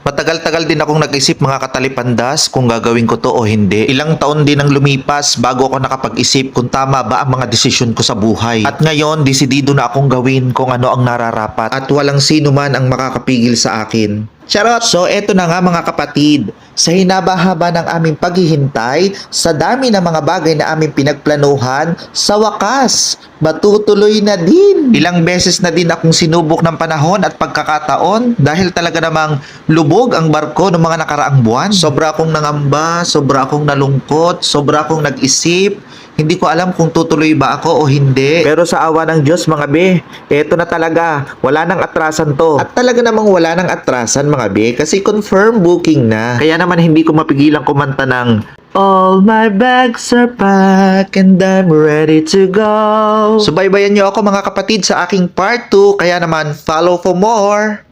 Matagal-tagal din akong nag-isip mga katalipandas kung gagawin ko to o hindi. Ilang taon din ang lumipas bago ako nakapag-isip kung tama ba ang mga desisyon ko sa buhay. At ngayon, desidido na akong gawin kung ano ang nararapat at walang sino man ang makakapigil sa akin. Charot! So eto na nga mga kapatid, sa hinaba-haba ng aming paghihintay, sa dami ng mga bagay na aming pinagplanuhan, sa wakas, matutuloy na din. Ilang beses na din akong sinubok ng panahon at pagkakataon dahil talaga namang lubog ang barko ng mga nakaraang buwan. Sobra akong nangamba, sobra akong nalungkot, sobra akong nag-isip. Hindi ko alam kung tutuloy ba ako o hindi. Pero sa awa ng Diyos mga be, eto na talaga. Wala nang atrasan to. At talaga namang wala nang atrasan mga be kasi confirm booking na. Kaya naman hindi ko mapigilang kumanta ng All my bags are packed and I'm ready to go. Subaybayan niyo ako mga kapatid sa aking part 2. Kaya naman follow for more.